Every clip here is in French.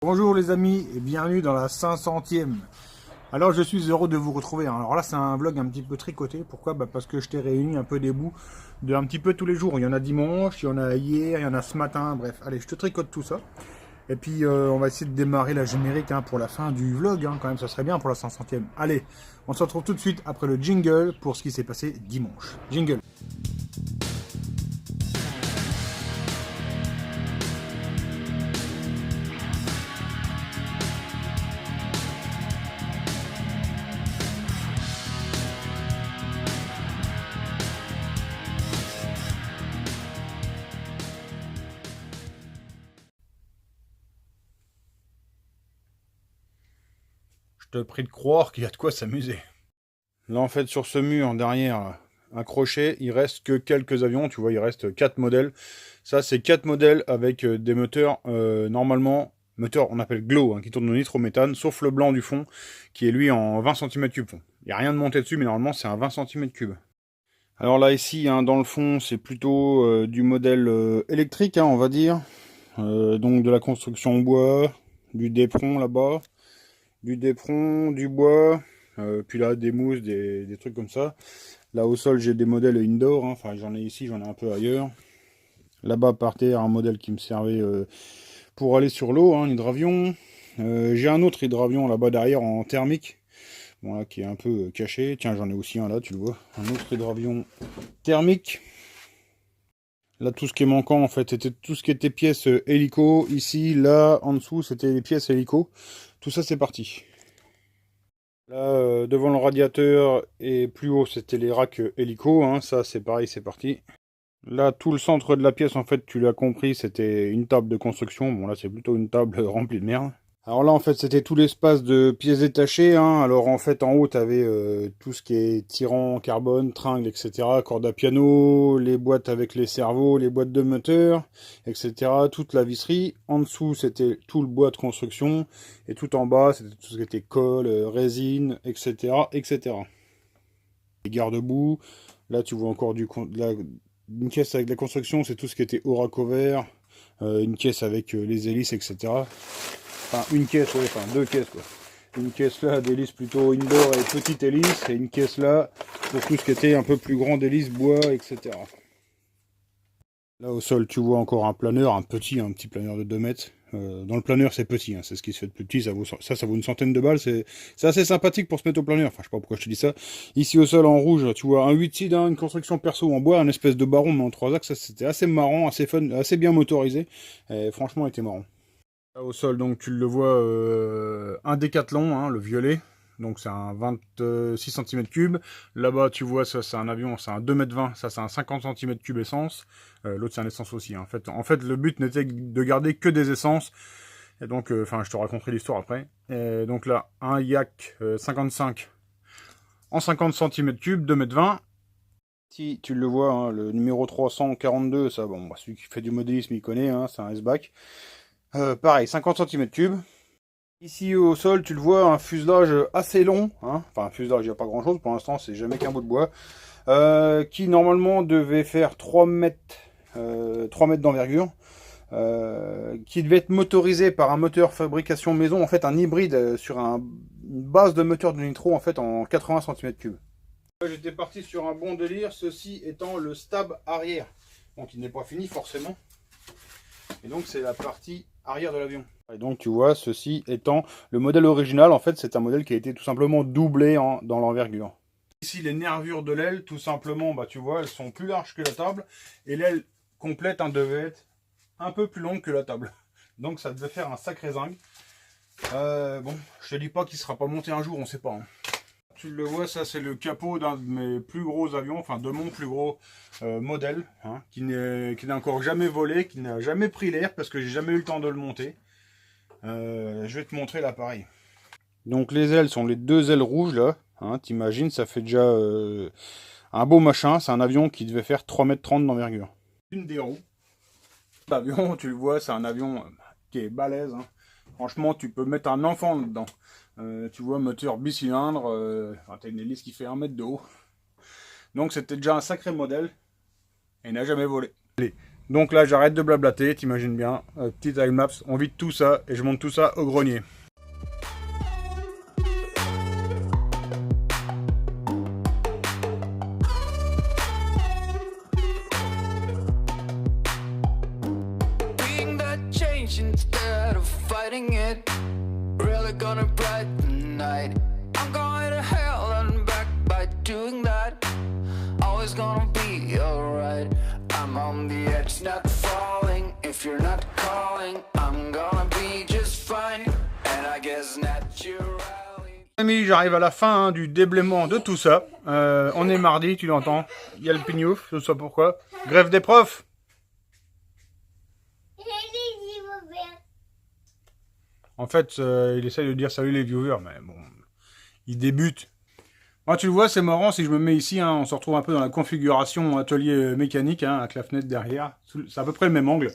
Bonjour les amis et bienvenue dans la 500e. Alors je suis heureux de vous retrouver. Alors là c'est un vlog un petit peu tricoté. Pourquoi? Parce que je t'ai réuni un peu des bouts de un petit peu tous les jours. Il y en a dimanche, il y en a hier, il y en a ce matin. Bref, allez, je te tricote tout ça. Et puis on va essayer de démarrer la générique pour la fin du vlog. Quand même, ça serait bien pour la 500e. Allez, on se retrouve tout de suite après le jingle pour ce qui s'est passé dimanche. Jingle. Je te prie de croire qu'il y a de quoi s'amuser. Là, en fait, sur ce mur derrière, accroché, il reste que quelques avions. Tu vois, il reste 4 modèles. Ça, c'est 4 modèles avec des moteurs, normalement, moteurs, on appelle glow, qui tournent au nitrométhane, sauf le blanc du fond, qui est lui en 20 cm3. Il n'y a rien de monté dessus, mais normalement, c'est un 20 cm3. Alors là, ici, dans le fond, c'est plutôt du modèle électrique, on va dire. Donc de la construction en bois, du dépron là-bas, du bois, puis là des mousses, des trucs comme ça. Là au sol j'ai des modèles indoor, enfin j'en ai ici, j'en ai un peu ailleurs. Là-bas par terre un modèle qui me servait pour aller sur l'eau, un hydravion. J'ai un autre hydravion là-bas derrière en thermique, bon là qui est un peu caché. Tiens, j'en ai aussi un là, tu le vois, un autre hydravion thermique. Là, tout ce qui est manquant, en fait, c'était tout ce qui était pièces hélico. Ici, là, en dessous, c'était les pièces hélico. Tout ça, c'est parti. Là, devant le radiateur et plus haut, c'était les racks hélico. Ça, c'est pareil, c'est parti. Là, tout le centre de la pièce, en fait, tu l'as compris, c'était une table de construction. Bon, là, c'est plutôt une table remplie de merde. Alors là, en fait, c'était tout l'espace de pièces détachées. Alors, en fait, en haut, tu avais tout ce qui est tirant, carbone, tringle, etc. Corde à piano, les boîtes avec les cerveaux, les boîtes de moteur, etc. Toute la visserie. En dessous, c'était tout le bois de construction. Et tout en bas, c'était tout ce qui était colle, résine, etc., etc. Les garde-boue. Là, tu vois encore une caisse avec la construction. C'est tout ce qui était aura cover. Une caisse avec les hélices, etc. Enfin, une caisse, ouais, enfin deux caisses, quoi. Une caisse là d'hélice plutôt indoor et petite hélice, et une caisse là pour tout ce qui était un peu plus grande hélice, bois, etc. Là au sol, tu vois encore un planeur, un petit planeur de 2 mètres. Dans le planeur, c'est petit, c'est ce qui se fait de plus petit, ça vaut une centaine de balles, c'est assez sympathique pour se mettre au planeur, enfin je sais pas pourquoi je te dis ça. Ici au sol en rouge, tu vois un 8 seed, une construction perso en bois, un espèce de baron mais en 3 axes, ça c'était assez marrant, assez fun, assez bien motorisé, et franchement était marrant. Là, au sol, donc tu le vois, un décathlon, le violet. Donc c'est un 26 cm3. Là-bas, tu vois, ça c'est un avion, c'est un 2,20 m. Ça c'est un 50 cm3 essence. L'autre c'est un essence aussi. En fait, le but n'était de garder que des essences. Et donc, enfin, je te raconterai l'histoire après. Et donc là, un Yak 55 en 50 cm3, 2,20 m. Si tu le vois, le numéro 342, ça, bon, celui qui fait du modélisme, il connaît, c'est un S-Bac. Pareil, 50 cm3. Ici au sol, tu le vois, un fuselage assez long. Enfin, un fuselage, il n'y a pas grand chose pour l'instant, c'est jamais qu'un bout de bois. Qui normalement devait faire 3 mètres, 3 mètres d'envergure. Qui devait être motorisé par un moteur fabrication maison, en fait un hybride sur une base de moteur de nitro en fait en 80 cm3. J'étais parti sur un bon délire, ceci étant le stab arrière. Donc il n'est pas fini forcément. Et donc c'est la partie arrière de l'avion. Et donc tu vois, ceci étant le modèle original, en fait c'est un modèle qui a été tout simplement doublé dans l'envergure. Ici les nervures de l'aile, tout simplement, tu vois, elles sont plus larges que la table. Et l'aile complète devait être un peu plus longue que la table. Donc ça devait faire un sacré zinc. Bon, je te dis pas qu'il sera pas monté un jour, on sait pas. Tu le vois, ça c'est le capot d'un de mes plus gros avions, enfin de mon plus gros modèle, qui n'a encore jamais volé, qui n'a jamais pris l'air parce que j'ai jamais eu le temps de le monter. Je vais te montrer l'appareil. Donc les ailes sont les deux ailes rouges là, t'imagines, ça fait déjà un beau machin, c'est un avion qui devait faire 3,30 m d'envergure. Une des roues. L'avion, tu le vois, c'est un avion qui est balèze. Franchement, tu peux mettre un enfant dedans. Tu vois, moteur bicylindre, t'as une hélice qui fait 1 mètre de haut. Donc c'était déjà un sacré modèle et il n'a jamais volé. Allez, Donc là, j'arrête de blablater, t'imagines bien. Petit timelapse, on vide tout ça et je monte tout ça au grenier. Instead of fighting it, really gonna brighten the night. I'm going to hell and back by doing that. Always gonna be alright. I'm on the edge, not falling. If you're not calling, I'm gonna be just fine. And I guess naturally. Amis, j'arrive à la fin du déblaiement de tout ça. On est mardi, tu l'entends. Il y a le pignouf, je sais pas pourquoi. Grève des profs. En fait, il essaye de dire salut les viewers, mais bon, il débute. Moi, tu le vois, c'est marrant, si je me mets ici, hein, on se retrouve un peu dans la configuration atelier mécanique, hein, avec la fenêtre derrière. C'est à peu près le même angle,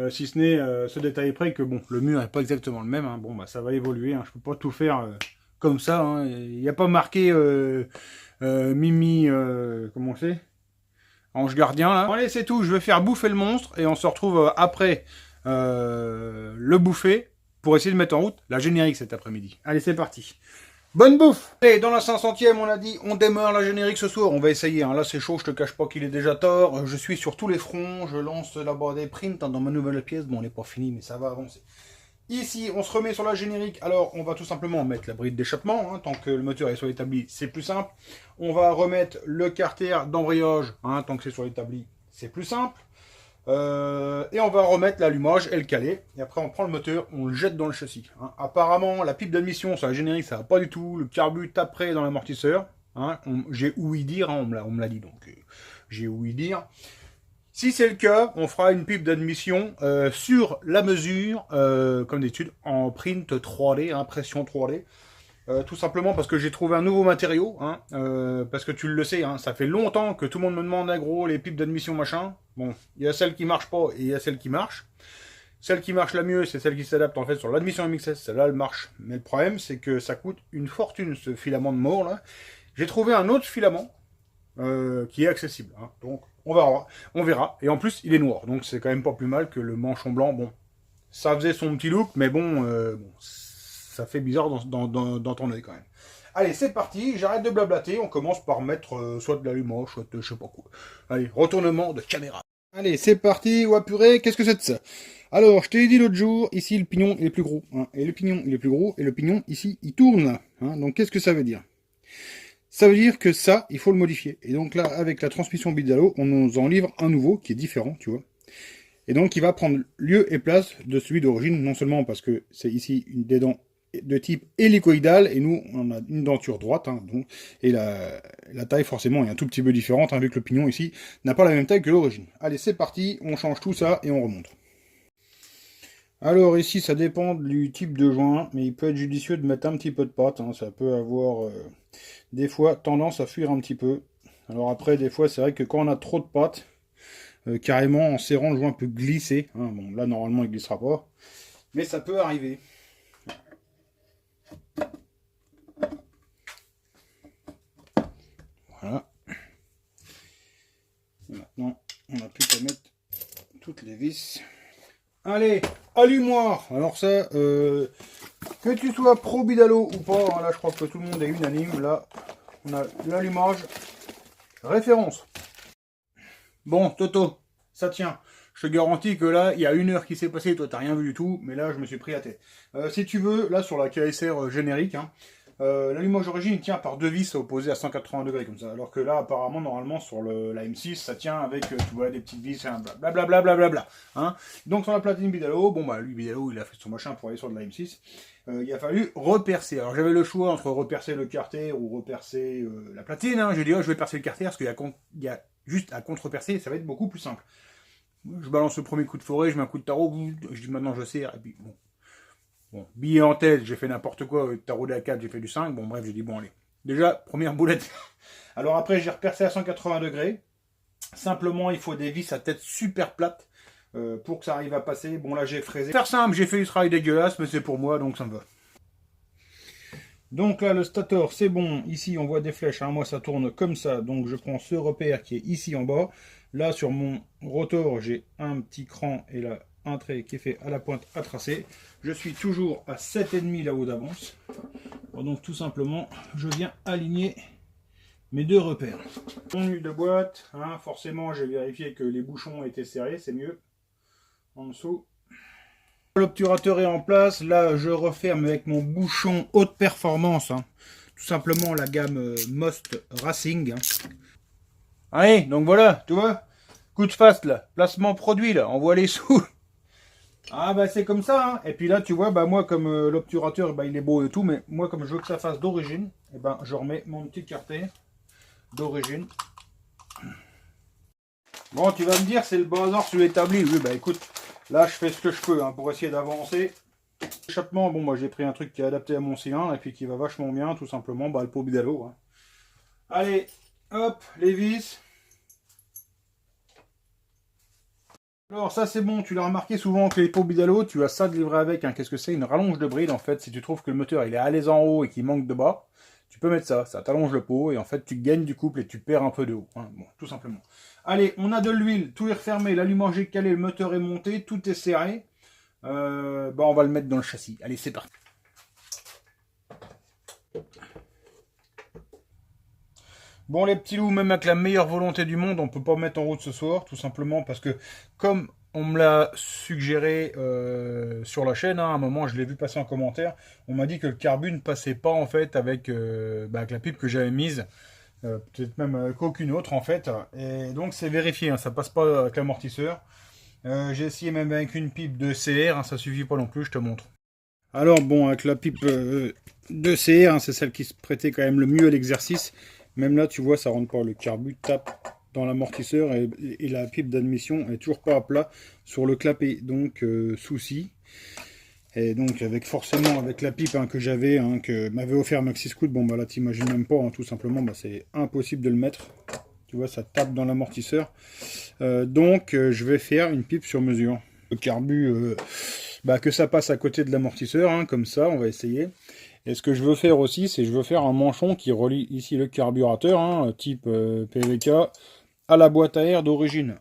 si ce n'est ce détail près que, bon, le mur n'est pas exactement le même. Hein, bon, bah, ça va évoluer, hein, je peux pas tout faire comme ça. Hein, il n'y a pas marqué Mimi, comment c'est, Ange gardien, là. Bon, allez, c'est tout, je vais faire bouffer le monstre, et on se retrouve après le bouffer, pour essayer de mettre en route la générique cet après-midi. Allez, c'est parti. Bonne bouffe. Allez, dans la 500e, on a dit, on démarre la générique ce soir. On va essayer, hein. Là c'est chaud, je te cache pas qu'il est déjà tard. Je suis sur tous les fronts, je lance là-bas des prints dans ma nouvelle pièce. Bon, on n'est pas fini, mais ça va avancer. Ici, on se remet sur la générique. Alors, on va tout simplement mettre la bride d'échappement. Hein. Tant que le moteur est sur l'établi, c'est plus simple. On va remettre le carter d'embrayage. Hein. Tant que c'est sur l'établi, c'est plus simple. Et on va remettre l'allumage et le caler. Et après, on prend le moteur, on le jette dans le châssis. Hein. Apparemment, la pipe d'admission sur la générique, ça va pas du tout. Le carbu taperait dans l'amortisseur. Hein. J'ai ouï dire, hein, on me l'a dit, donc j'ai ouï dire. Si c'est le cas, on fera une pipe d'admission sur la mesure, comme d'habitude, en print 3D, impression 3D. Tout simplement parce que j'ai trouvé un nouveau matériau, hein, parce que tu le sais, hein, ça fait longtemps que tout le monde me demande gros les pipes d'admission machin. Bon, il y a celles qui marchent pas et il y a celles qui marchent. Celle qui marche la mieux, c'est celle qui s'adapte en fait sur l'admission MXS, celle-là elle marche. Mais le problème, c'est que ça coûte une fortune ce filament de mort là. J'ai trouvé un autre filament qui est accessible, hein, donc on verra. Et en plus, il est noir, donc c'est quand même pas plus mal que le manchon blanc. Bon, ça faisait son petit look, mais bon, ça fait bizarre dans ton œil quand même. Allez, c'est parti, j'arrête de blablater, on commence par mettre soit de l'allumage, soit de je sais pas quoi. Allez, retournement de caméra. Allez, c'est parti, ouah purée, qu'est-ce que c'est de ça? Alors, je t'ai dit l'autre jour, ici le pignon il est plus gros, hein, et le pignon il est plus gros, et le pignon ici il tourne là. Hein, donc qu'est-ce que ça veut dire? Ça veut dire que ça, il faut le modifier. Et donc là, avec la transmission Bidalo, on nous en livre un nouveau qui est différent, tu vois. Et donc, il va prendre lieu et place de celui d'origine, non seulement parce que c'est ici des dents de type hélicoïdal, et nous, on a une denture droite, hein, donc, et la taille, forcément, est un tout petit peu différente, hein, vu que le pignon, ici, n'a pas la même taille que l'origine. Allez, c'est parti, on change tout ça, et on remonte. Alors, ici, ça dépend du type de joint, mais il peut être judicieux de mettre un petit peu de pâte, hein, ça peut avoir, des fois, tendance à fuir un petit peu. Alors après, des fois, c'est vrai que quand on a trop de pâte, carrément, en serrant, le joint peut glisser. Hein. Bon, là, normalement, il ne glissera pas. Mais ça peut arriver. Voilà. Et maintenant, on n'a plus qu'à mettre toutes les vis. Allez, allumoir. Alors ça, que tu sois pro Bidalo ou pas, hein, là, je crois que tout le monde est unanime. Là, on a l'allumage référence. Bon, Toto, ça tient. Je te garantis que là, il y a 1 heure qui s'est passée, toi t'as rien vu du tout, mais là je me suis pris la tête. Si tu veux, là sur la KSR générique, hein, l'allumage d'origine il tient par 2 vis opposées à 180 degrés comme ça, alors que là apparemment normalement sur la M6 ça tient avec tu vois des petites vis, hein, blablabla. Hein. Donc sur la platine Bidalo, bon bah lui Bidalo il a fait son machin pour aller sur de la M6. Il a fallu repercer. Alors j'avais le choix entre repercer le carter ou repercer la platine. Hein. J'ai dit oh, je vais percer le carter parce qu'il y a juste à contre-percer, ça va être beaucoup plus simple. Je balance le premier coup de forêt, je mets un coup de tarot, je dis maintenant je serre, et puis bon, billet en tête, j'ai fait n'importe quoi, tarot d'A4, j'ai fait du 5, bon bref, j'ai dit bon allez. Déjà, première boulette. Alors après, j'ai repercé à 180 degrés, simplement il faut des vis à tête super plate, pour que ça arrive à passer. Bon là j'ai fraisé. Faire simple, j'ai fait du travail dégueulasse, mais c'est pour moi, donc ça me va. Donc là, le stator, c'est bon. Ici, on voit des flèches. Hein. Moi, ça tourne comme ça. Donc, je prends ce repère qui est ici en bas. Là, sur mon rotor, j'ai un petit cran et là, un trait qui est fait à la pointe à tracer. Je suis toujours à 7,5 là-haut d'avance. Donc, tout simplement, je viens aligner mes deux repères. Tenue de boîte. Hein, forcément, j'ai vérifié que les bouchons étaient serrés. C'est mieux. En dessous. L'obturateur est en place. Là, je referme avec mon bouchon haute performance. Hein. Tout simplement la gamme Most Racing. Hein. Allez, donc voilà, tu vois. Coup de face là. Placement produit là. On voit les sous. Ah bah c'est comme ça. Hein. Et puis là, tu vois, bah moi comme l'obturateur, bah, il est beau et tout. Mais moi comme je veux que ça fasse d'origine, et ben je remets mon petit carter d'origine. Bon, tu vas me dire, c'est le bazar sur l'établi. Oui, bah écoute. Là, je fais ce que je peux hein, pour essayer d'avancer. L'échappement, bon, moi j'ai pris un truc qui est adapté à mon cylindre et puis qui va vachement bien, tout simplement, bah, le pot bidalo. Hein. Allez, hop, les vis. Alors ça c'est bon, tu l'as remarqué souvent que les pots bidalo, tu as ça de livrer avec. Hein. Qu'est-ce que c'est? Une rallonge de bride en fait. Si tu trouves que le moteur il est à l'aise en haut et qu'il manque de bas, tu peux mettre ça. Ça t'allonge le pot et en fait tu gagnes du couple et tu perds un peu de haut. Hein. Bon, tout simplement. Allez, on a de l'huile, tout est refermé, l'allumage est calé, le moteur est monté, tout est serré. Bah on va le mettre dans le châssis. Allez, c'est parti. Bon les petits loups, même avec la meilleure volonté du monde, on peut pas mettre en route ce soir, tout simplement parce que comme on me l'a suggéré sur la chaîne, hein, à un moment je l'ai vu passer en commentaire, on m'a dit que le carbu ne passait pas en fait avec la pipe que j'avais mise. Peut-être même qu'aucune autre en fait, et donc c'est vérifié, hein, ça passe pas avec l'amortisseur. J'ai essayé même avec une pipe de CR, hein, ça suffit pas non plus, je te montre. Alors bon, avec la pipe de CR, hein, c'est celle qui se prêtait quand même le mieux à l'exercice. Même là, tu vois, ça rentre pas, le carbu tape dans l'amortisseur et la pipe d'admission est toujours pas à plat sur le clapet, donc souci. Et donc forcément avec la pipe hein, que j'avais, hein, que m'avait offert Maxi Scoot, bon bah là t'imagines même pas, hein, tout simplement, bah, c'est impossible de le mettre. Tu vois, ça tape dans l'amortisseur. Donc je vais faire une pipe sur mesure. Le carbu, que ça passe à côté de l'amortisseur, hein, comme ça, on va essayer. Et ce que je veux faire aussi, c'est je veux faire un manchon qui relie ici le carburateur, hein, type PVK, à la boîte à air d'origine.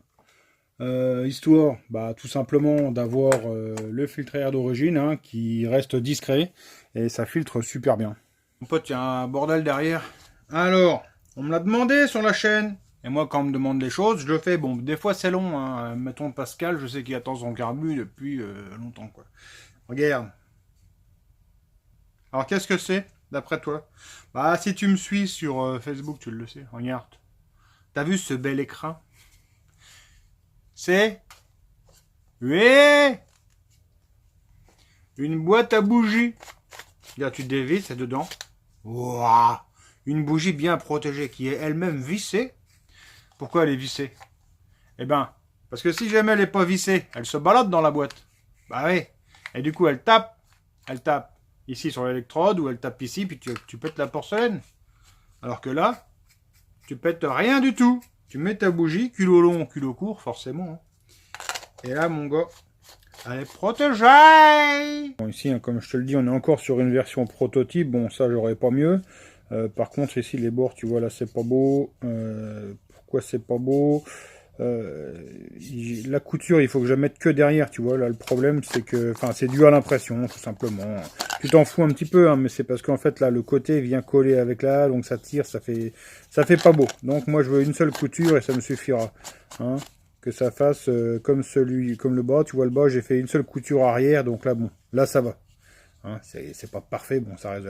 Histoire tout simplement d'avoir le filtre à air d'origine hein, qui reste discret et ça filtre super bien. Mon pote, il y a un bordel derrière. Alors, on me l'a demandé sur la chaîne. Et moi, quand on me demande des choses, je le fais. Bon, des fois c'est long. Hein. Mettons Pascal, je sais qu'il attend son carbu depuis longtemps. Quoi. Regarde. Alors, qu'est-ce que c'est, d'après toi? Bah, si tu me suis sur Facebook, tu le sais. Regarde. T'as vu ce bel écran? C'est... Oui, une boîte à bougies. Là, tu dévisses, c'est dedans. Wow. Une bougie bien protégée qui est elle-même vissée. Pourquoi elle est vissée? Eh ben, parce que si jamais elle n'est pas vissée, elle se balade dans la boîte. Bah oui. Et du coup, elle tape ici sur l'électrode ou elle tape ici, puis tu pètes la porcelaine. Alors que là, tu pètes rien du tout. Tu mets ta bougie, culot long, culot court, forcément. Et là, mon gars, elle est protégée. Bon, ici, hein, comme je te le dis, on est encore sur une version prototype. Bon, ça, j'aurais pas mieux. Par contre, ici, les bords, tu vois, là, c'est pas beau. Pourquoi c'est pas beau? La couture, il faut que je la mette que derrière, tu vois. Là, le problème, c'est que... Enfin, c'est dû à l'impression, tout simplement. Tu t'en fous un petit peu, hein, mais c'est parce qu'en fait, là, le côté vient coller avec là, donc ça tire, ça fait pas beau. Donc, moi, je veux une seule couture et ça me suffira. Hein, que ça fasse comme le bas. Tu vois, le bas, j'ai fait une seule couture arrière, donc là, bon, là, ça va. Hein, c'est pas parfait, bon, ça reste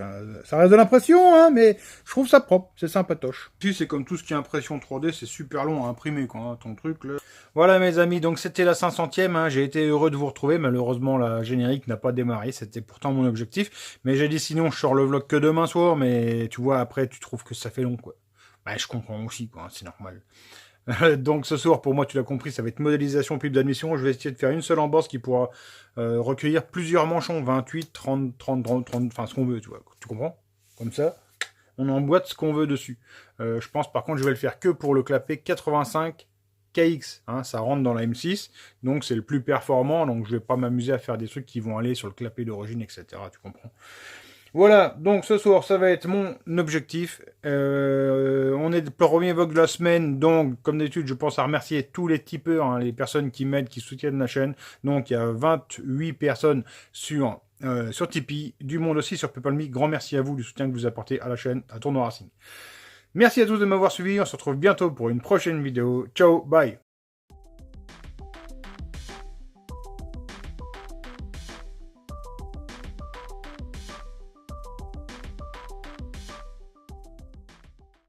de l'impression, hein, mais je trouve ça propre, c'est sympatoche. Puis c'est comme tout ce qui est impression 3D, c'est super long à imprimer, quoi, hein, ton truc, là. Voilà, mes amis, donc c'était la 500e, hein, j'ai été heureux de vous retrouver, malheureusement, la générique n'a pas démarré, c'était pourtant mon objectif, mais j'ai dit sinon, je sors le vlog que demain soir, mais tu vois, après, tu trouves que ça fait long, quoi. Bah, je comprends aussi, quoi, hein, c'est normal. Donc ce soir, pour moi, tu l'as compris, ça va être modélisation, pipe d'admission. Je vais essayer de faire une seule embosse qui pourra recueillir plusieurs manchons, 28, 30, 30, 30, 30, enfin ce qu'on veut, tu vois. Tu comprends? Comme ça, on emboîte ce qu'on veut dessus. Je pense par contre, je vais le faire que pour le clapet 85 KX. Hein, ça rentre dans la M6, donc c'est le plus performant. Donc je vais pas m'amuser à faire des trucs qui vont aller sur le clapet d'origine, etc. Tu comprends? Voilà, donc ce soir, ça va être mon objectif. On est le premier vlog de la semaine, donc comme d'habitude, je pense à remercier tous les tipeurs, hein, les personnes qui m'aident, qui soutiennent la chaîne. Donc il y a 28 personnes sur Tipeee, du monde aussi sur PayPal.me. Grand merci à vous du soutien que vous apportez à la chaîne, à Tournoi Racing. Merci à tous de m'avoir suivi, on se retrouve bientôt pour une prochaine vidéo. Ciao, bye!